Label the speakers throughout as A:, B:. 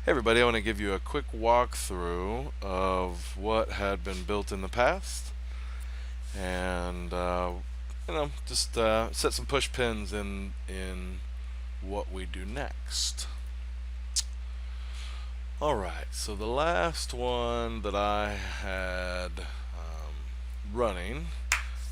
A: Hey everybody, I want to give you a quick walkthrough of what had been built in the past and just set some push pins in what we do next. Alright, so the last one that I had running,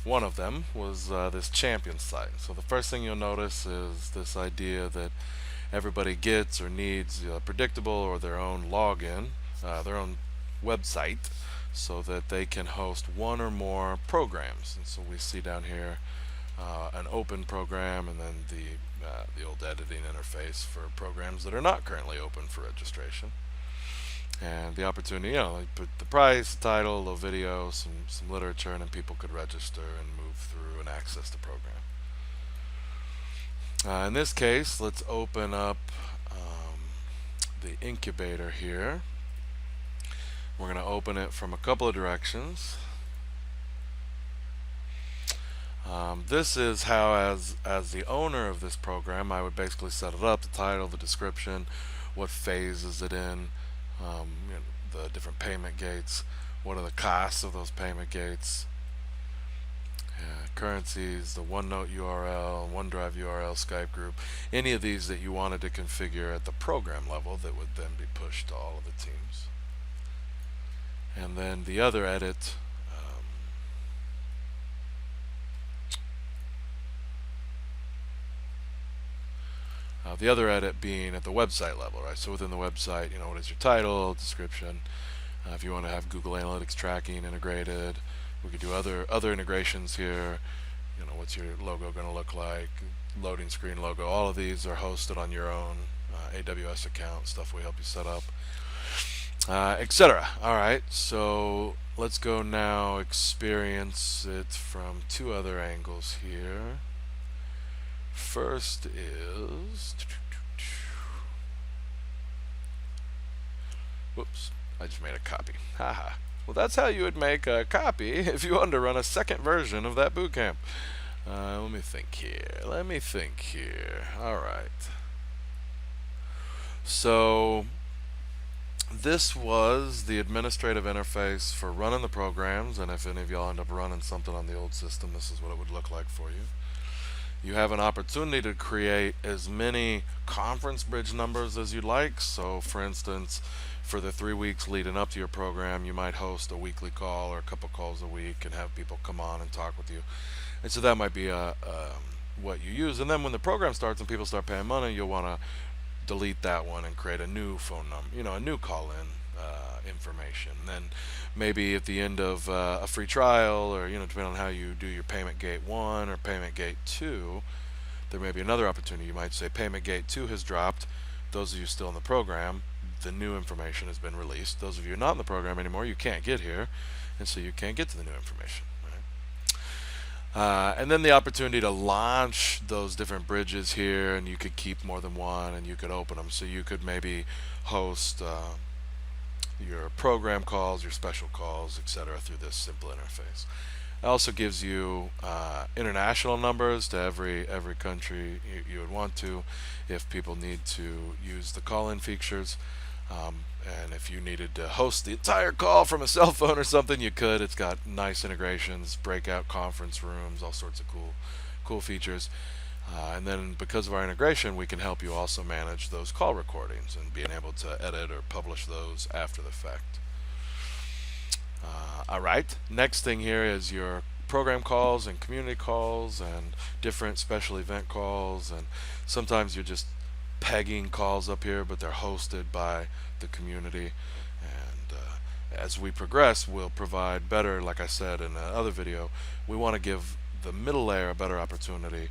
A: one of them was this champion site. So the first thing you'll notice is this idea that everybody gets or needs predictable or their own login, their own website, so that they can host one or more programs. And so we see down here an open program, and then the old editing interface for programs that are not currently open for registration. And the opportunity, they put the price, the title, a little video, some literature, and then people could register and move through and access the program. In this case, let's open up the incubator here. We're going to open it from a couple of directions. This is how, as the owner of this program, I would basically set it up: the title, the description, what phase is it in, the different payment gates, what are the costs of those payment gates, currencies, the OneNote URL, OneDrive URL, Skype group, any of these that you wanted to configure at the program level that would then be pushed to all of the teams. And then the other edit, being at the website level, right? So within the website, what is your title, description? If you want to have Google Analytics tracking integrated, we could do other integrations here. What's your logo going to look like? Loading screen logo. All of these are hosted on your own AWS account. Stuff we help you set up, etc. All right, so let's go now experience it from two other angles here. First is, whoops, I just made a copy. Haha. Well, that's how you would make a copy if you wanted to run a second version of that bootcamp. Let me think here. All right. So this was the administrative interface for running the programs, and if any of y'all end up running something on the old system, this is what it would look like for you. You have an opportunity to create as many conference bridge numbers as you'd like. So for instance, for the 3 weeks leading up to your program, you might host a weekly call or a couple calls a week and have people come on and talk with you. And so that might be what you use. And then when the program starts and people start paying money, you'll want to delete that one and create a new phone number, a new call-in information. And then maybe at the end of a free trial, or depending on how you do your payment gate 1 or payment gate 2, there may be another opportunity. You might say payment gate 2 has dropped. Those of you still in the program, the new information has been released. Those of you not in the program anymore, you can't get here, and so you can't get to the new information. And then the opportunity to launch those different bridges here, and you could keep more than one, and you could open them. So you could maybe host your program calls, your special calls, etc. through this simple interface. It also gives you international numbers to every country you would want to, if people need to use the call-in features. And if you needed to host the entire call from a cell phone or something, you could. It's got nice integrations, breakout conference rooms, all sorts of cool features. And then because of our integration, we can help you also manage those call recordings and being able to edit or publish those after the fact. Alright, next thing here is your program calls and community calls and different special event calls, and sometimes you're just pegging calls up here, but they're hosted by the community. And as we progress, we'll provide better, like I said in the other video, we want to give the middle layer a better opportunity.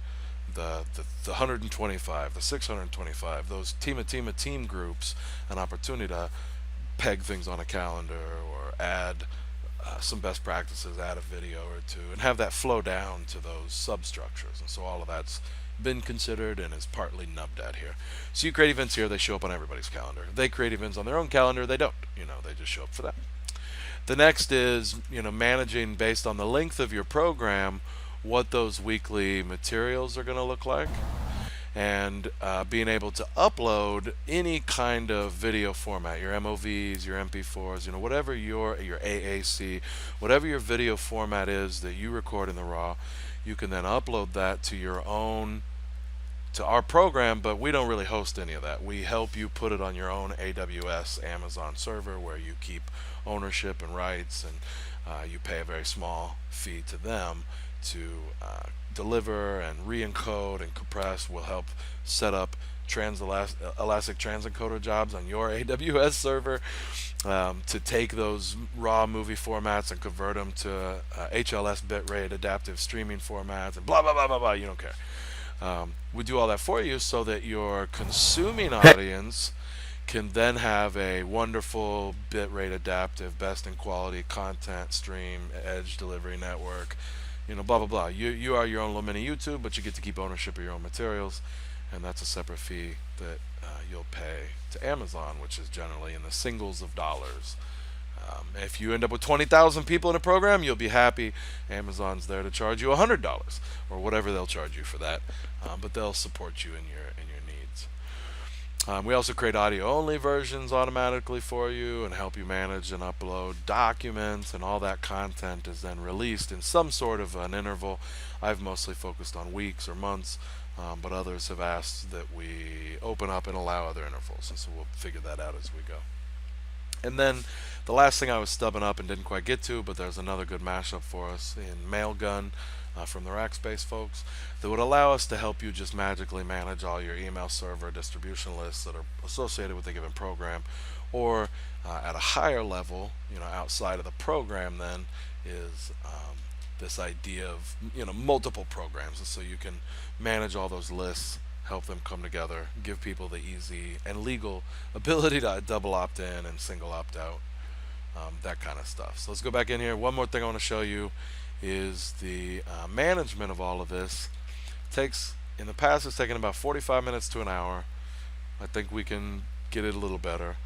A: The 125, the 625, those team groups, an opportunity to peg things on a calendar or add some best practices, add a video or two, and have that flow down to those substructures. And so all of that's been considered and is partly nubbed at here. So you create events here, they show up on everybody's calendar. They create events on their own calendar, they don't. They just show up for that. The next is, managing based on the length of your program what those weekly materials are going to look like. and being able to upload any kind of video format, your MOVs, your MP4s, whatever your AAC, whatever your video format is that you record in the RAW, you can then upload that to our program, but we don't really host any of that. We help you put it on your own AWS Amazon server where you keep ownership and rights, and you pay a very small fee to them to deliver and re-encode and compress. We'll help set up elastic transencoder jobs on your AWS server to take those raw movie formats and convert them to HLS bitrate adaptive streaming formats and blah blah blah blah blah. You don't care. We do all that for you so that your consuming audience can then have a wonderful bitrate adaptive, best in quality content stream, edge delivery network, blah blah blah. You are your own little mini YouTube, but you get to keep ownership of your own materials, and that's a separate fee that you'll pay to Amazon, which is generally in the singles of dollars. If you end up with 20,000 people in a program, you'll be happy. Amazon's there to charge you $100 or whatever they'll charge you for that, but they'll support you in your needs. We also create audio-only versions automatically for you and help you manage and upload documents, and all that content is then released in some sort of an interval. I've mostly focused on weeks or months, but others have asked that we open up and allow other intervals, and so we'll figure that out as we go. And then the last thing I was stubbing up and didn't quite get to, but there's another good mashup for us in Mailgun from the Rackspace folks that would allow us to help you just magically manage all your email server distribution lists that are associated with a given program, or at a higher level, outside of the program, then is this idea of multiple programs, and so you can manage all those lists, help them come together, give people the easy and legal ability to double opt in and single opt out, that kind of stuff. So let's go back in here. One more thing I want to show you is the management of all of this. In the past, it's taken about 45 minutes to an hour. I think we can get it a little better,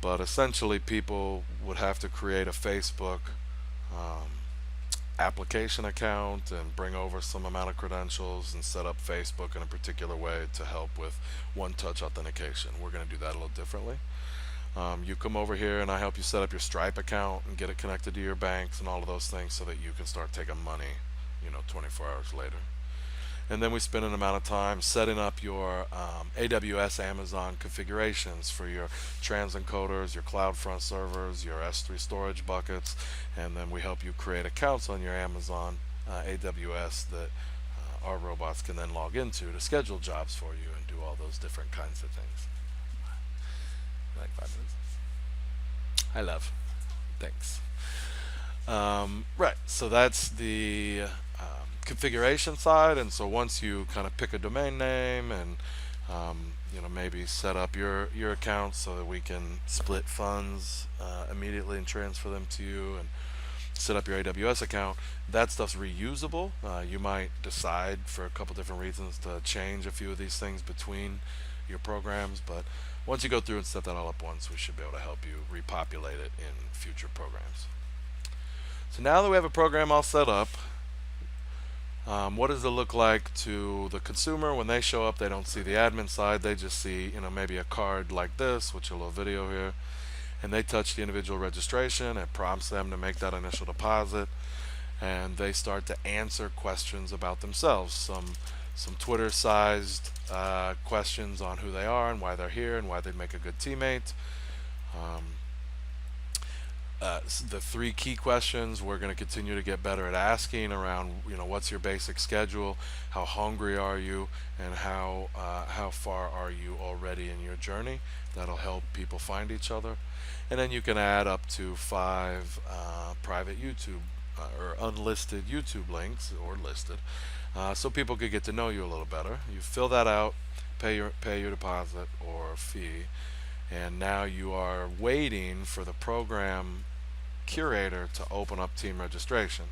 A: but essentially people would have to create a Facebook application account and bring over some amount of credentials and set up Facebook in a particular way to help with one-touch authentication. We're going to do that a little differently. You come over here and I help you set up your Stripe account and get it connected to your banks and all of those things so that you can start taking money 24 hours later. And then we spend an amount of time setting up your AWS Amazon configurations for your transencoders, your CloudFront servers, your S3 storage buckets, and then we help you create accounts on your Amazon AWS that our robots can then log into to schedule jobs for you and do all those different kinds of things. Like 5 minutes? I love. Thanks. Right, so that's the configuration side, and so once you kind of pick a domain name and maybe set up your account so that we can split funds immediately and transfer them to you, and set up your AWS account, that stuff's reusable. You might decide for a couple different reasons to change a few of these things between your programs, but once you go through and set that all up once, we should be able to help you repopulate it in future programs. So now that we have a program all set up, what does it look like to the consumer when they show up? They don't see the admin side. They just see, maybe a card like this, which is a little video here, and they touch the individual registration. It prompts them to make that initial deposit, and they start to answer questions about themselves. Some Twitter-sized questions on who they are and why they're here and why they'd make a good teammate. The 3 key questions we're going to continue to get better at asking around, what's your basic schedule, how hungry are you, and how far are you already in your journey. That'll help people find each other. And then you can add up to 5 private YouTube or unlisted YouTube links, or listed, so people could get to know you a little better. You fill that out, pay your deposit or fee, and now you are waiting for the program curator to open up team registration.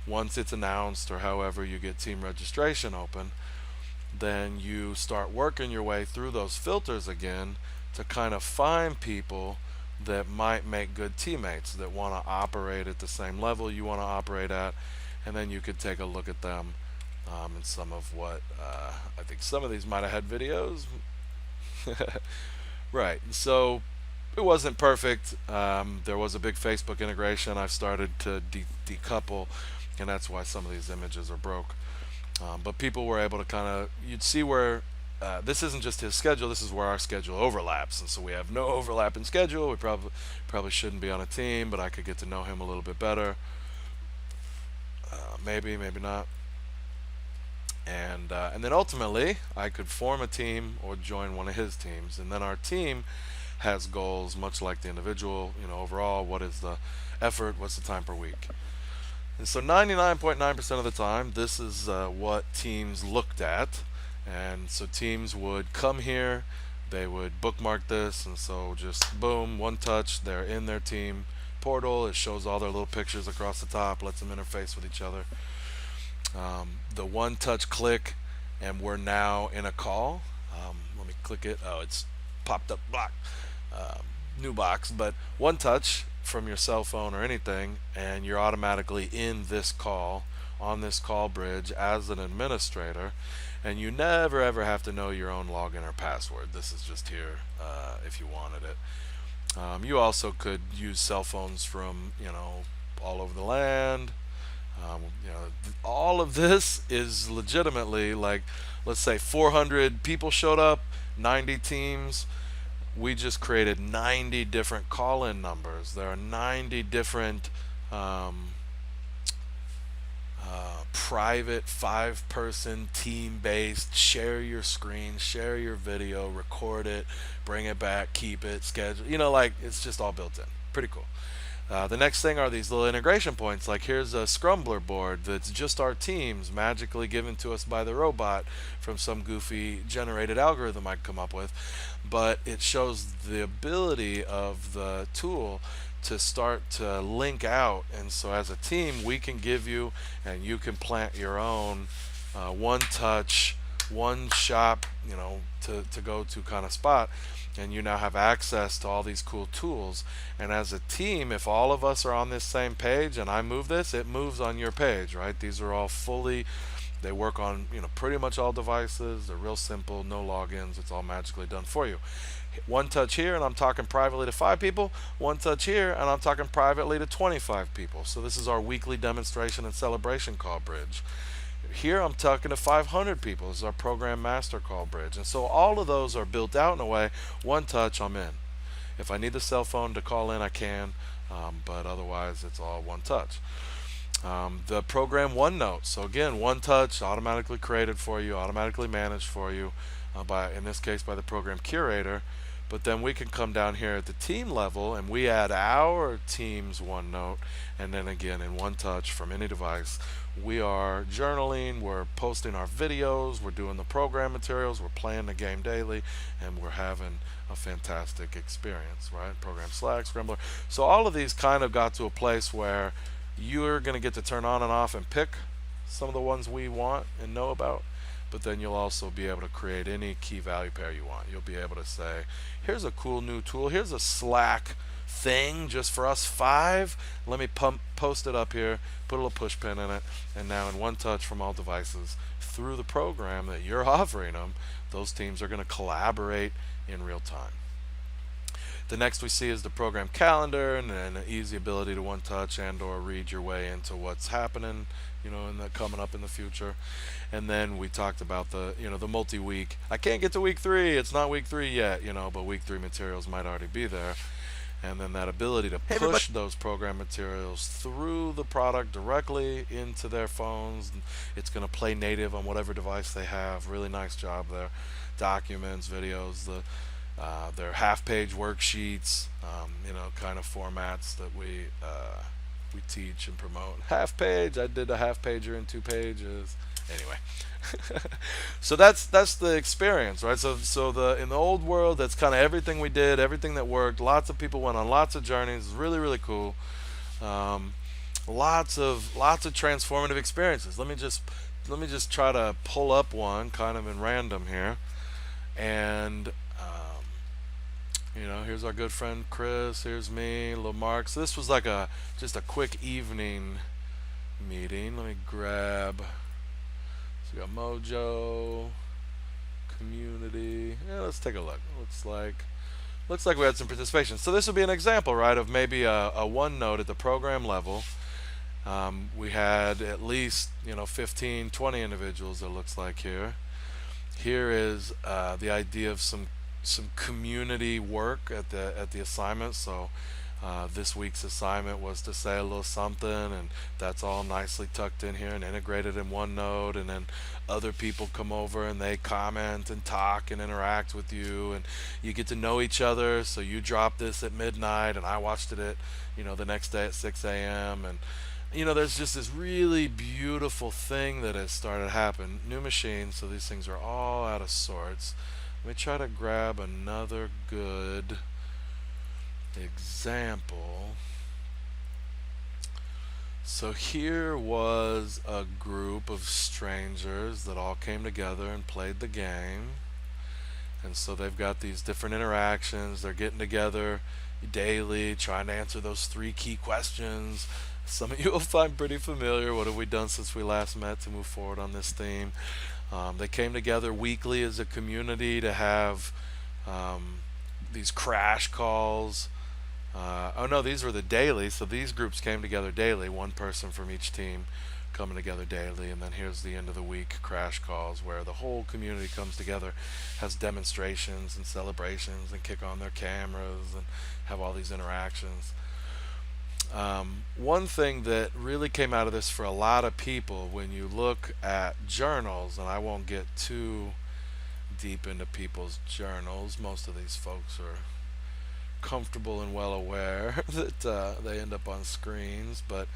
A: Once it's announced, or however you get team registration open, then you start working your way through those filters again to kind of find people that might make good teammates, that want to operate at the same level you want to operate at, and then you could take a look at them and some of what I think some of these might have had videos. Right. So it wasn't perfect. There was a big Facebook integration. I've started to decouple, and that's why some of these images are broke. But people were able to kind of, you'd see where this isn't just his schedule. This is where our schedule overlaps, and so we have no overlap in schedule. We probably shouldn't be on a team, but I could get to know him a little bit better. Maybe not. And then ultimately I could form a team or join one of his teams, and then our team has goals much like the individual. Overall, what is the effort? What's the time per week? And so 99.9% of the time, this is what teams looked at. And so teams would come here, they would bookmark this, and so just boom, one touch, they're in their team portal. It shows all their little pictures across the top, lets them interface with each other. The one touch click, and we're now in a call. Let me click it. Oh, it's popped up block, new box. But one touch from your cell phone or anything, and you're automatically in this call, on this call bridge as an administrator, and you never ever have to know your own login or password. This is just here if you wanted it. You also could use cell phones from all over the land. All of this is legitimately like, let's say 400 people showed up, 90 teams. We just created 90 different call-in numbers. There are 90 different private 5-person team-based, share your screen, share your video, record it, bring it back, keep it, schedule. Like, it's just all built in. Pretty cool. The next thing are these little integration points. Like, here's a Scrumbler board that's just our teams, magically given to us by the robot from some goofy generated algorithm I'd come up with. But it shows the ability of the tool to start to link out. And so as a team, we can give you, and you can plant your own one touch, one shop, to go to kind of spot. And you now have access to all these cool tools. And as a team, if all of us are on this same page and I move this, it moves on your page, right? These are all they work on pretty much all devices. They're real simple, no logins. It's all magically done for you. One touch here and I'm talking privately to 5 people. One touch here and I'm talking privately to 25 people. So this is our weekly demonstration and celebration call bridge. Here I'm talking to 500 people. This is our program master call bridge. And so all of those are built out in a way, one touch, I'm in. If I need the cell phone to call in, I can, but otherwise it's all one touch. The program OneNote. So again, one touch, automatically created for you, automatically managed for you, in this case by the program curator. But then we can come down here at the team level and we add our team's OneNote, and then again in one touch from any device, we are journaling, we're posting our videos, we're doing the program materials, we're playing the game daily, and we're having a fantastic experience, right? Program Slack, Scrambler. So all of these kind of got to a place where you're going to get to turn on and off and pick some of the ones we want and know about. But then you'll also be able to create any key value pair you want. You'll be able to say, here's a cool new tool. Here's a Slack thing just for us 5. Let me post it up here, put a little push pin in it, and now in one touch from all devices through the program that you're offering them, those teams are going to collaborate in real time. The next we see is the program calendar, and an easy ability to one touch and or read your way into what's happening, coming up in the future. And then we talked about the multi-week. I can't get to week 3. It's not week 3 yet, but week 3 materials might already be there. And then that ability to push those program materials through the product directly into their phones. It's going to play native on whatever device they have. Really nice job there. Documents, videos, their half-page worksheets, kind of formats that we teach and promote. Half-page, I did a half-pager in 2 pages. Anyway, so that's the experience, right? So in the old world, that's kind of everything we did, everything that worked. Lots of people went on lots of journeys. Really, really cool. Lots of transformative experiences. Let me just try to pull up one kind of in random here, and here's our good friend Chris. Here's me, little Mark. So this was like just a quick evening meeting. Let me grab So we got Mojo, community. Yeah, let's take a look. Looks like we had some participation. So this would be an example, right, of maybe a one node at the program level. We had at least 15, 20 individuals. It looks like here. Here is the idea of some community work at the assignment. So this week's assignment was to say a little something, and that's all nicely tucked in here and integrated in OneNote. And then other people come over and they comment and talk and interact with you, and you get to know each other. So you dropped this at midnight, and I watched it at the next day at 6 a.m. and there's just this really beautiful thing that has started to happen. New machines, so these things are all out of sorts. Let me try to grab another good example. So here was a group of strangers that all came together and played the game. And so they've got these different interactions. They're getting together daily, trying to answer those 3 key questions. Some of you will find pretty familiar. What have we done since we last met to move forward on this theme? They came together weekly as a community to have these crash calls. Oh no, these were the daily. So these groups came together daily, one person from each team coming together daily. And then here's the end of the week crash calls, where the whole community comes together, has demonstrations and celebrations, and kick on their cameras and have all these interactions. One thing that really came out of this for a lot of people, when you look at journals, and I won't get too deep into people's journals, most of these folks are comfortable and well aware that they end up on screens, but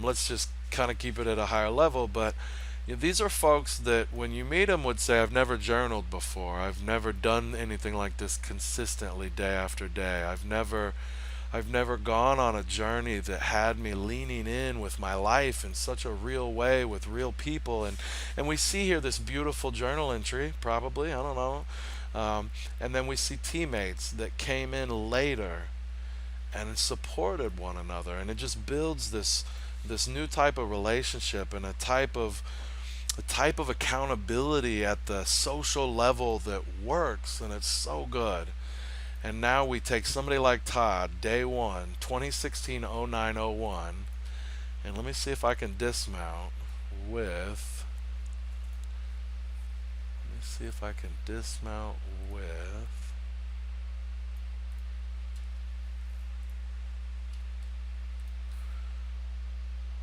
A: let's just kind of keep it at a higher level. But these are folks that when you meet them would say, I've never journaled before, I've never done anything like this consistently day after day, I've never gone on a journey that had me leaning in with my life in such a real way with real people. And we see here this beautiful journal entry, probably, I don't know. And then we see teammates that came in later and supported one another. And it just builds this new type of relationship and a type of accountability at the social level that works, and it's so good. And now we take somebody like Todd, day 1, 2016-09-01, and let me see if I can dismount with,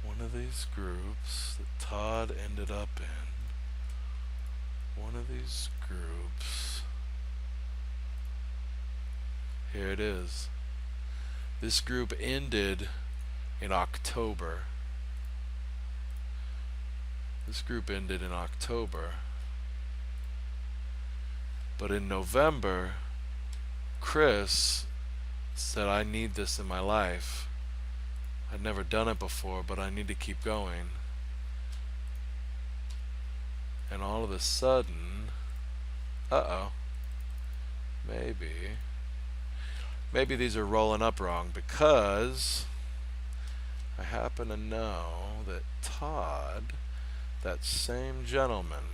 A: one of these groups that Todd ended up in. One of these groups. Here it is. This group ended in October. But in November, Chris said, I need this in my life. I'd never done it before, but I need to keep going. And all of a sudden, maybe these are rolling up wrong, because I happen to know that Todd, that same gentleman,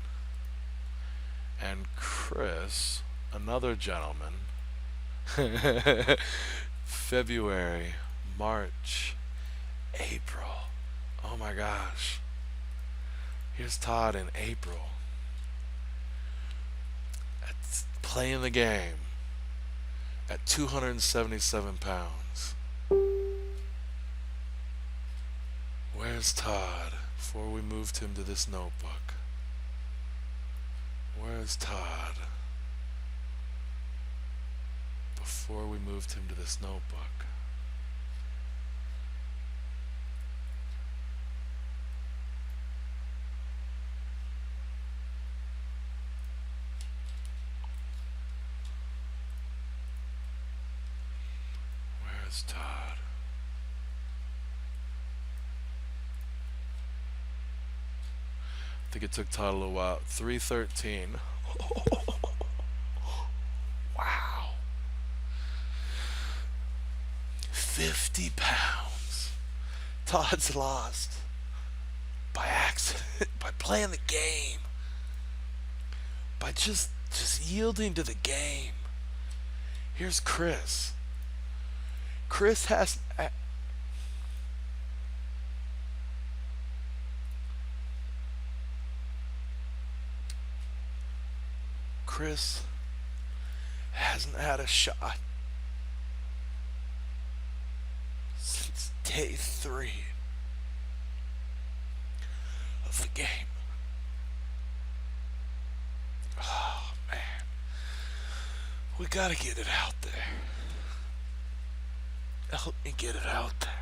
A: and Chris, another gentleman, February, March, April. Oh my gosh. Here's Todd in April. Playing the game at 277 pounds. Where's Todd before we moved him to this notebook? Where's Todd before we moved him to this notebook? Where's Todd? I think it took Todd a little while. 313. Wow. 50 pounds. Todd's lost. by accident, by playing the game, by just yielding to the game. Here's Chris. Chris has Chris hasn't had a shot since day 3 of the game. Oh man, we gotta get it out there. Help me get it out there.